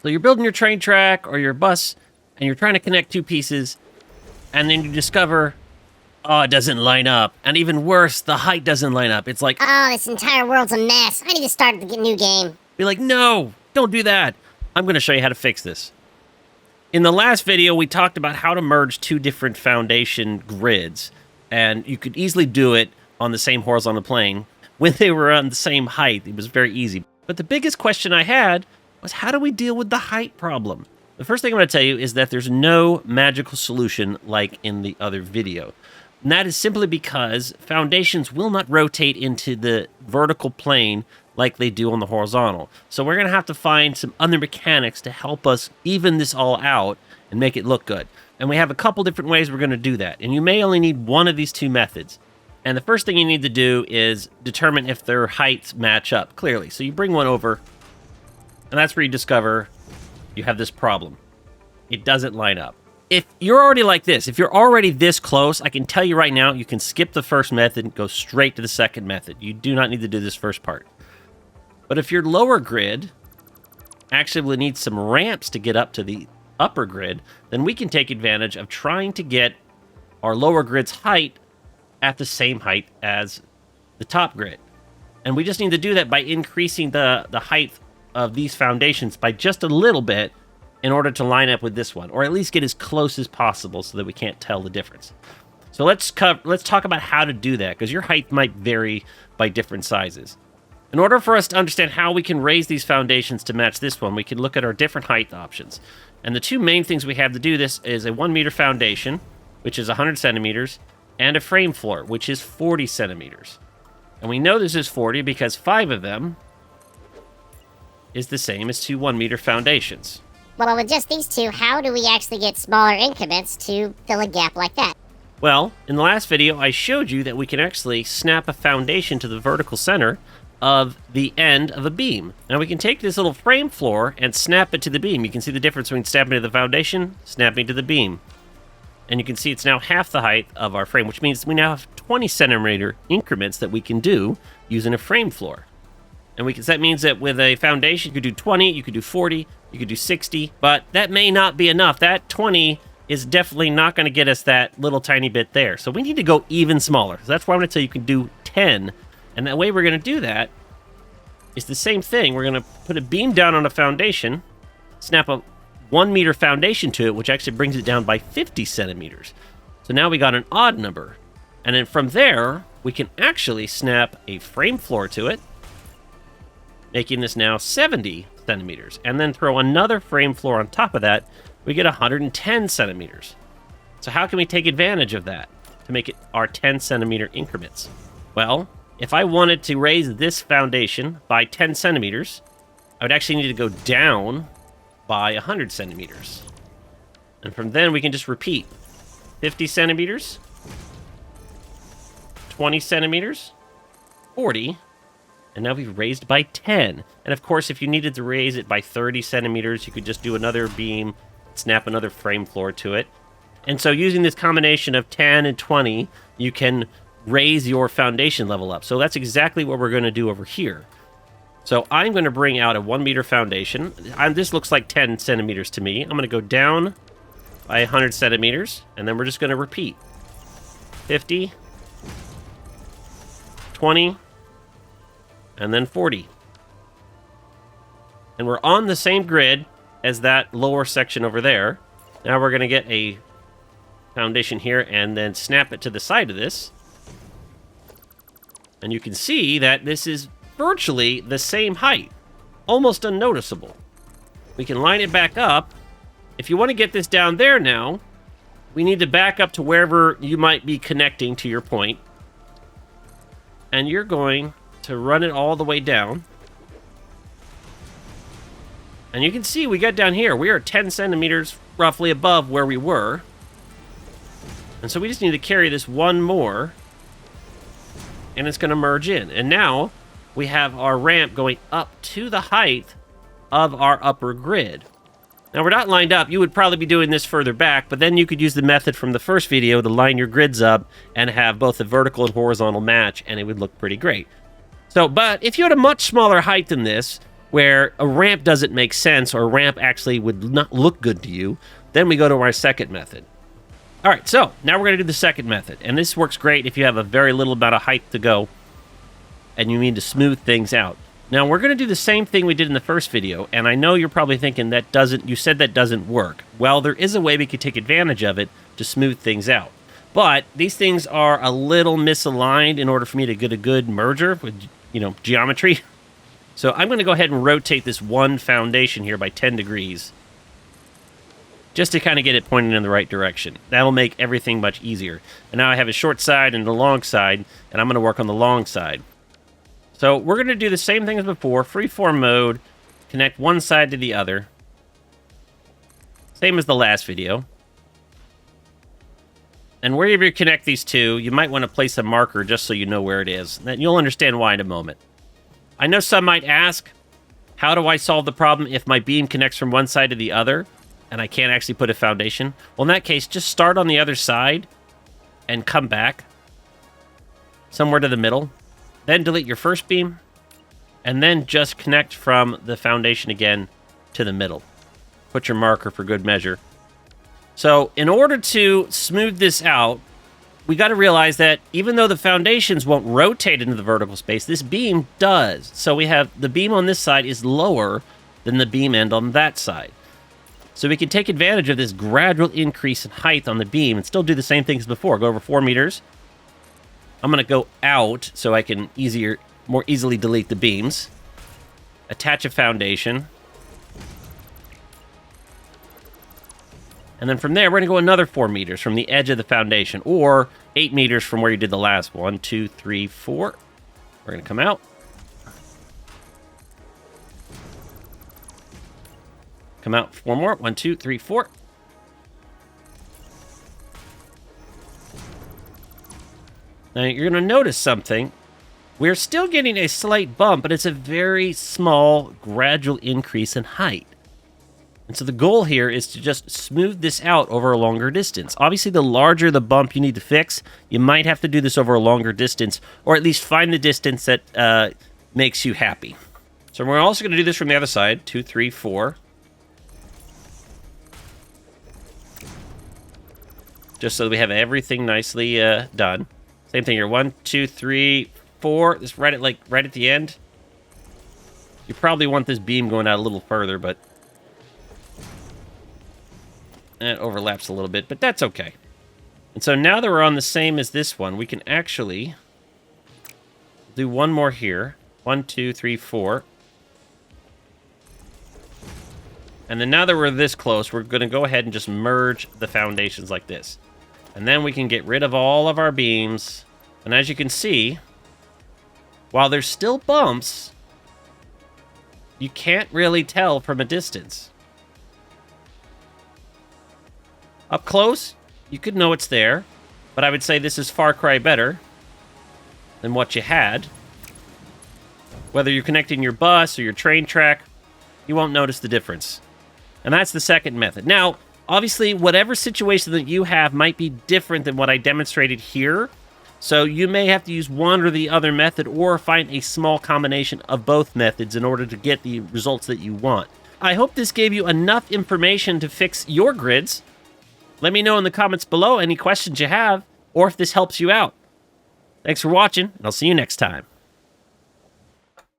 So you're building your train track or your bus, and you're trying to connect two pieces, and then you discover, oh, it doesn't line up. And even worse, the height doesn't line up. It's like, oh, this entire world's a mess. I need to start the new game. Be like, no, don't do that. I'm going to show you how to fix this. In the last video, we talked about how to merge two different foundation grids, and you could easily do it on the same horizontal plane when they were on the same height. It was very easy. But the biggest question I had was, how do we deal with the height problem? The first thing I'm going to tell you is that there's no magical solution like in the other video. And that is simply because foundations will not rotate into the vertical plane like they do on the horizontal. So we're going to have to find some other mechanics to help us even this all out and make it look good. And we have a couple different ways we're going to do that. And you may only need one of these two methods. And the first thing you need to do is determine if their heights match up clearly. So you bring one over, and that's where you discover you have this problem. It doesn't line up. If you're already like this, if you're already this close, I can tell you right now, you can skip the first method and go straight to the second method. You do not need to do this first part. But if your lower grid actually will need some ramps to get up to the upper grid, then we can take advantage of trying to get our lower grid's height at the same height as the top grid. And we just need to do that by increasing the height of these foundations by just a little bit in order to line up with this one, or at least get as close as possible so that we can't tell the difference. So let's talk about how to do that, because your height might vary by different sizes. In order for us to understand how we can raise these foundations to match this one, we can look at our different height options. And the two main things we have to do this is a 1 meter foundation, which is 100 centimeters, and a frame floor, which is 40 centimeters. And we know this is 40 because 5 of them is the same as two 1 meter foundations. Well, with just these two, how do we actually get smaller increments to fill a gap like that? Well, in the last video, I showed you that we can actually snap a foundation to the vertical center of the end of a beam. Now we can take this little frame floor and snap it to the beam. You can see the difference between snapping to the foundation, snapping to the beam. And you can see it's now half the height of our frame, which means we now have 20 centimeter increments that we can do using a frame floor. And that means that with a foundation, you could do 20, you could do 40, you could do 60, but that may not be enough. That 20 is definitely not going to get us that little tiny bit there. So we need to go even smaller. So that's why I'm going to tell you can do 10. And the way we're going to do that is the same thing. We're going to put a beam down on a foundation, snap a 1 meter foundation to it, which actually brings it down by 50 centimeters. So now we got an odd number. And then from there, we can actually snap a frame floor to it, making this now 70 centimeters. And then throw another frame floor on top of that, we get 110 centimeters. So how can we take advantage of that to make it our 10 centimeter increments? Well, if I wanted to raise this foundation by 10 centimeters, I would actually need to go down by 100 centimeters. And from then we can just repeat 50 centimeters, 20 centimeters, 40, and now we've raised by 10. And of course, if you needed to raise it by 30 centimeters, you could just do another beam, snap another frame floor to it. And so using this combination of 10 and 20, you can raise your foundation level up. So that's exactly what we're going to do over here. So I'm going to bring out a 1 meter foundation. This looks like 10 centimeters to me. I'm going to go down by 100 centimeters, and then we're just going to repeat. 50, 20, and then 40. And we're on the same grid as that lower section over there. Now we're going to get a foundation here and then snap it to the side of this. And you can see that this is virtually the same height, almost unnoticeable. We can line it back up. If you want to get this down there now, we need to back up to wherever you might be connecting to your point. And you're going to run it all the way down. And you can see we got down here. We are 10 centimeters roughly above where we were. And so we just need to carry this one more, and it's going to merge in. And now we have our ramp going up to the height of our upper grid. Now we're not lined up. You would probably be doing this further back, but then you could use the method from the first video to line your grids up and have both the vertical and horizontal match, and it would look pretty great. So, but if you had a much smaller height than this, where a ramp doesn't make sense or a ramp actually would not look good to you, then we go to our second method. All right, so now we're going to do the second method, and this works great if you have a very little amount of height to go and you need to smooth things out. Now, we're going to do the same thing we did in the first video, and I know you're probably thinking you said that doesn't work. Well, there is a way we could take advantage of it to smooth things out. But these things are a little misaligned in order for me to get a good merger with, geometry. So I'm going to go ahead and rotate this one foundation here by 10 degrees. Just to kind of get it pointing in the right direction. That'll make everything much easier. And now I have a short side and a long side, and I'm going to work on the long side. So we're going to do the same thing as before, freeform mode, connect one side to the other. Same as the last video. And wherever you connect these two, you might want to place a marker just so you know where it is. And you'll understand why in a moment. I know some might ask, how do I solve the problem if my beam connects from one side to the other and I can't actually put a foundation? Well, in that case, just start on the other side and come back somewhere to the middle. Then delete your first beam and then just connect from the foundation again to the middle. Put your marker for good measure. So in order to smooth this out, we got to realize that even though the foundations won't rotate into the vertical space, this beam does. So we have the beam on this side is lower than the beam end on that side. So we can take advantage of this gradual increase in height on the beam and still do the same thing as before. Go over 4 meters. I'm going to go out so I can more easily delete the beams. Attach a foundation. And then from there, we're going to go another 4 meters from the edge of the foundation, or 8 meters from where you did the last one. 1, 2, 3, 4. We're going to come out. Come out 4 more. 1, 2, 3, 4. Now, you're going to notice something. We're still getting a slight bump, but it's a very small, gradual increase in height. And so the goal here is to just smooth this out over a longer distance. Obviously, the larger the bump you need to fix, you might have to do this over a longer distance, or at least find the distance that makes you happy. So we're also going to do this from the other side. 2, 3, 4. Just so that we have everything nicely done. Same thing here. 1, 2, 3, 4. Just right at the end. You probably want this beam going out a little further, but it overlaps a little bit, but that's okay. And so now that we're on the same as this one, we can actually do one more here. 1, 2, 3, 4. And then now that we're this close, we're going to go ahead and just merge the foundations like this. And then we can get rid of all of our beams. And as you can see, while there's still bumps, you can't really tell from a distance. Up close, you could know it's there, but I would say this is far cry better than what you had. Whether you're connecting your bus or your train track, you won't notice the difference. And that's the second method. Now, obviously, whatever situation that you have might be different than what I demonstrated here. So you may have to use one or the other method or find a small combination of both methods in order to get the results that you want. I hope this gave you enough information to fix your grids. Let me know in the comments below any questions you have, or if this helps you out. Thanks for watching, and I'll see you next time.